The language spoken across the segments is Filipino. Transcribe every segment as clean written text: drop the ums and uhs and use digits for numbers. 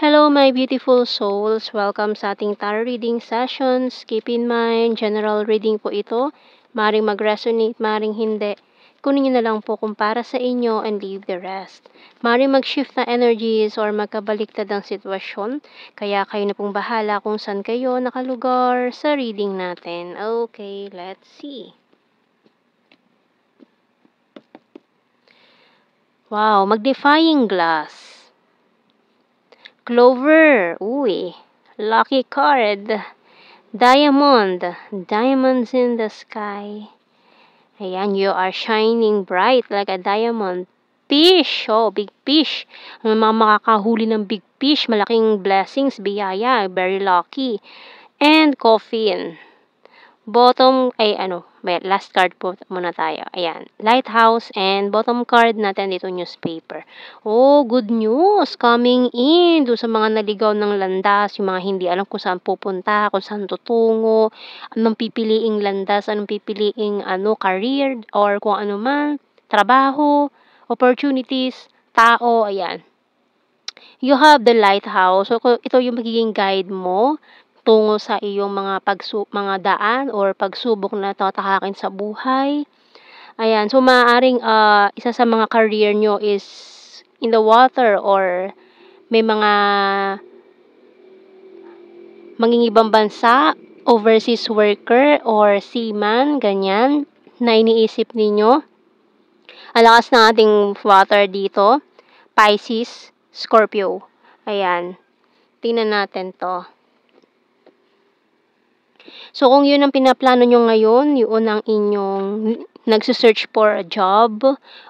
Hello, my beautiful souls. Welcome sa ating tarot reading sessions. Keep in mind, general reading po ito. Maring mag-resonate, maring hindi. Kunin nyo na lang po kung para sa inyo and leave the rest. Maring mag-shift na energies or magkabaliktad ang sitwasyon. Kaya kayo na pong bahala kung saan kayo nakalugar sa reading natin. Okay, let's see. Wow, magnifying glass. Clover. Uy, lucky card. Diamond. Diamonds in the sky. Ayan, you are shining bright like a diamond. Fish. Oh, big fish. Ang mga makakahuli ng big fish, malaking blessings, biyaya, very lucky. And coffin. Bottom, last card po muna tayo. Ayan, lighthouse and bottom card natin dito newspaper. Oh, good news coming in doon sa mga naligaw ng landas, yung mga hindi alam kung saan pupunta, kung saan tutungo, anong pipiliing landas, anong pipiliing career or kung ano man, trabaho, opportunities, tao, ayan. You have the lighthouse. So, ito yung magiging guide mo tungo sa iyong mga daan or pagsubok na tatakakin sa buhay. Ayan, so maaaring isa sa mga career nyo is in the water or may mga mangingibang bansa, overseas worker or seaman, ganyan, na iniisip ninyo. Ang lakas ng ating water dito, Pisces, Scorpio. Ayan, tingnan natin to. So, kung yun ang pinaplano nyo ngayon, yun ang inyong nagsisearch for a job,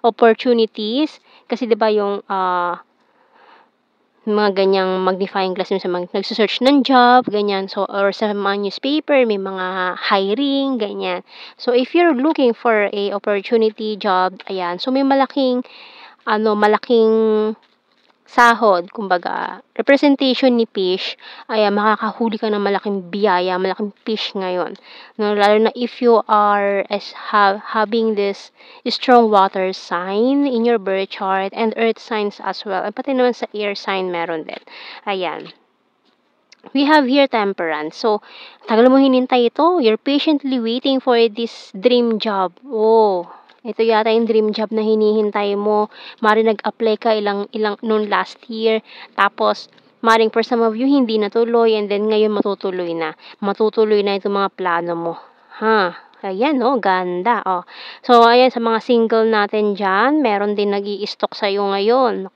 opportunities, kasi diba yung mga ganyang magnifying glass sa mga nagsisearch ng job, ganyan. So, or sa mga newspaper, may mga hiring, ganyan. So, if you're looking for a opportunity job, ayan. So, may malaking sahod, kumbaga, representation ni fish, ay makakahuli ka ng malaking biyaya, malaking fish ngayon. No, lalo na if you are having this strong water sign in your birth chart and earth signs as well. At pati naman sa air sign meron din. Ayan. We have here temperance. So, tagal mo hinintay ito. You're patiently waiting for this dream job. Oh, ito yata yung dream job na hinihintay mo. Maring nag-apply ka ilang noon last year. Tapos, maring for some of you, hindi natuloy. And then, ngayon matutuloy na. Matutuloy na itong mga plano mo. Ayan, ganda. So, ayan, sa mga single natin dyan, meron din nag-i-stock sa'yo ngayon.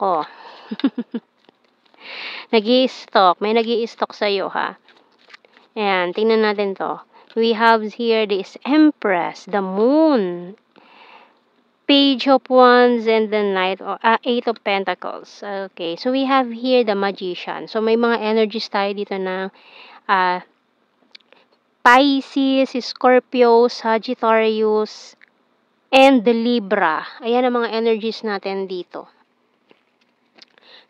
Nag-i-stock. May nag-i-stock sa'yo, ha? Ayan, tingnan natin to. We have here this Empress, the Moon, Page of Wands, and the Knight, Eight of Pentacles. Okay, so we have here the Magician. So, may mga energies tayo dito na Pisces, Scorpio, Sagittarius, and the Libra. Ayan ang mga energies natin dito.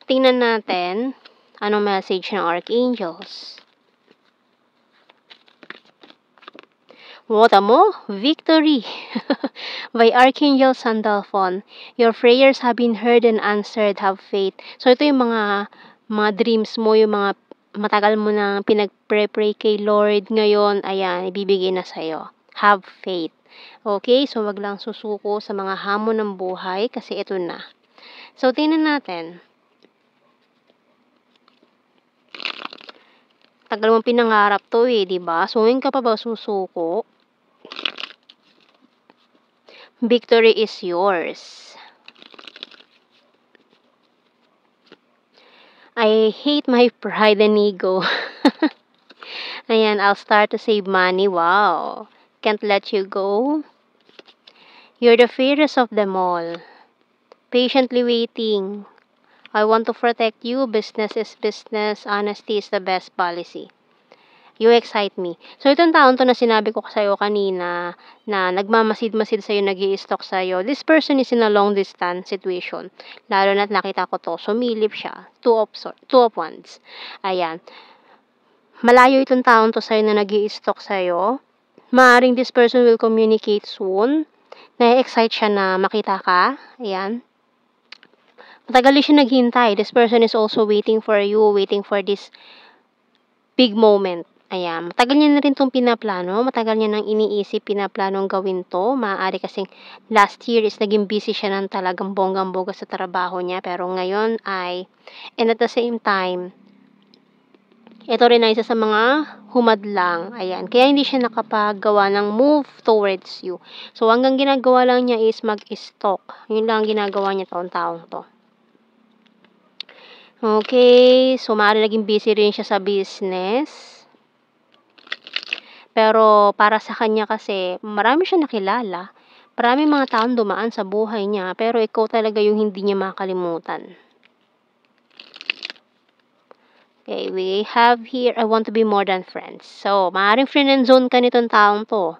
Tingnan natin anong message ng Archangels. Wota mo? Victory! By Archangel Sandalphon. Your prayers have been heard and answered. Have faith. So, ito yung mga dreams mo, yung mga matagal mo nang pinag-pray kay Lord. Ngayon, ayan, ibibigay na sa'yo. Have faith. Okay? So, wag lang susuko sa mga hamon ng buhay kasi ito na. So, tingnan natin. Tagal mo pinangarap to diba? So, ngayon ka pa ba susuko? Victory is yours. I hate my pride and ego. Ayan, I'll start to save money. Wow. Can't let you go. You're the fairest of them all. Patiently waiting. I want to protect you. Business is business. Honesty is the best policy. You excite me. So, itong taon to na sinabi ko sa'yo kanina na nagmamasid-masid sa'yo, nag-i-stalk sa'yo. This person is in a long distance situation. Lalo na't nakita ko to. Sumilip siya. Two of Wands. Ayan. Malayo itong taon to sa'yo na nag-i-stalk sa'yo. Maaring this person will communicate soon. Na-excite siya na makita ka. Ayan. Matagal din siya naghintay. This person is also waiting for you, waiting for this big moment. Ayan, matagal niya na rin 'tong pinaplano, matagal niya nang iniisip, pinaplanong gawin 'to. Maaari kasing last year is naging busy siya ng talagang bonggang-bongga sa trabaho niya, pero ngayon ay and at the same time, ito rin ay isa sa mga humadlang, ayan. Kaya hindi siya nakapagawa ng move towards you. So, hanggang ginagawa lang niya is mag-stalk. Yun lang ang ginagawa niya taon-taong 'to. Okay, so maaari naging busy rin siya sa business. Pero para sa kanya kasi, marami siyang nakilala. Maraming mga taong dumaan sa buhay niya, pero ikaw talaga yung hindi niya makalimutan. Okay, we have here, I want to be more than friends. So, maaaring friend and zone ka nitong taong to,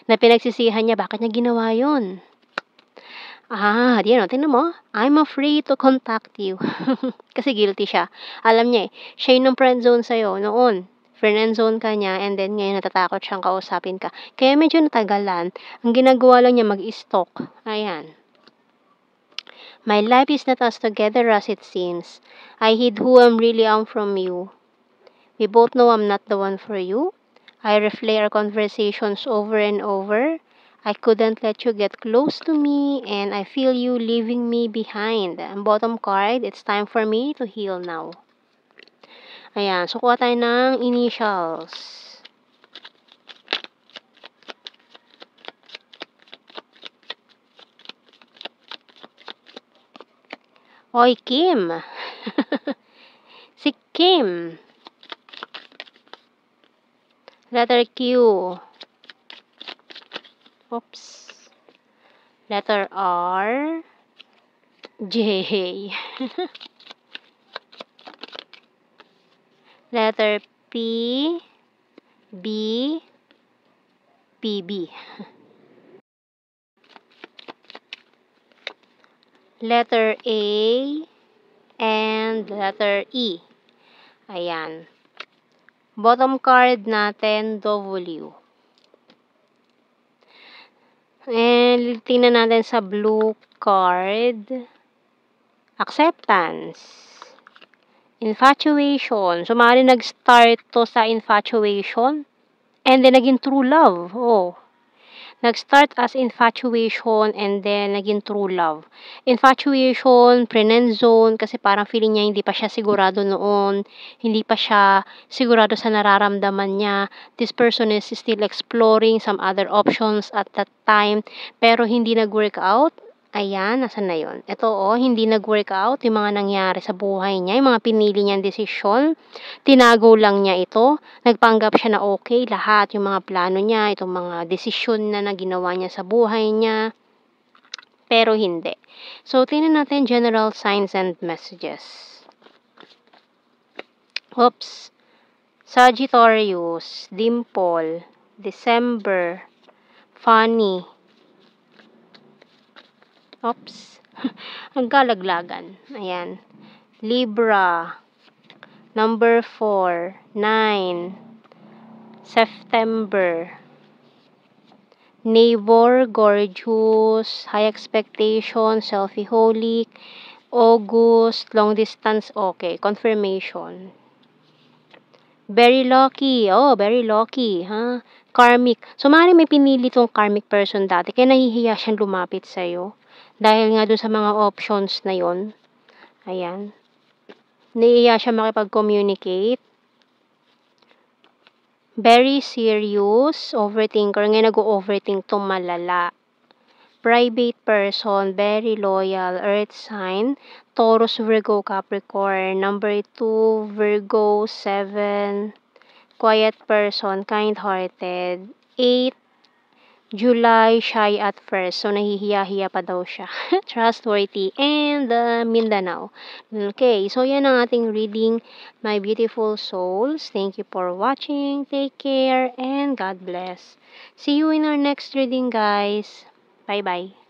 na pinagsisihan niya, bakit niya ginawa yun? Tingnan mo, I'm afraid to contact you. Kasi guilty siya. Alam niya siya yung friend zone sa'yo noon. Friend and zone ka niya, and then ngayon natatakot siyang kausapin ka. Kaya medyo natagalan. Ang ginagawa lang niya mag-stalk. Ayan. My life is not as together as it seems. I hid who I really am from you. We both know I'm not the one for you. I replay our conversations over and over. I couldn't let you get close to me, and I feel you leaving me behind. Ang bottom card, it's time for me to heal now. Ayan, so kuha tayo ng initials. Oy, Kim. Si Kim. Letter Q. Oops. Letter R. J. Letter P. B. PB. Letter A. And letter E. Ayan. Bottom card natin, W. And tingnan natin sa blue card. Acceptance. Infatuation. So, maaaring nag-start to sa infatuation. And then, naging true love. Oh. Nag-start as infatuation and then naging true love. Infatuation, friend zone, kasi parang feeling niya hindi pa siya sigurado noon, hindi pa siya sigurado sa nararamdaman niya. This person is still exploring some other options at that time, pero hindi nag-work out. Ayan, nasan na yun? Ito, hindi nag-work out yung mga nangyari sa buhay niya, yung mga pinili niyang desisyon. Tinago lang niya ito. Nagpanggap siya na okay, lahat yung mga plano niya, itong mga desisyon na ginawa niya sa buhay niya. Pero hindi. So, tingnan natin general signs and messages. Oops. Sagittarius, Dimple, December, Funny. Oops. Ang kalaglagan. Ayan. Libra. Number 4. 9. September. Neighbor. Gorgeous. High expectation. Selfie-holic. August. Long distance. Okay. Confirmation. Very lucky. Oh, very lucky. Ha? Karmic. So, maaaring may pinili tong karmic person dati. Kaya nahihiya siyang lumapit sa'yo. Dahil nga dun sa mga options na yon. Ayan. Nahihiya siya makipag-communicate. Very serious. Overthinker. Ngayon nag-overthink tong malala. Private person. Very loyal. Earth sign. Taurus, Virgo, Capricorn. Number 2, Virgo, 7. Quiet person. Kind-hearted. 8. July, shy at first. So, nahihiya-hiya pa daw siya. Trustworthy. And Mindanao. Okay, so yan ang ating reading, my beautiful souls. Thank you for watching. Take care and God bless. See you in our next reading, guys. Bye-bye.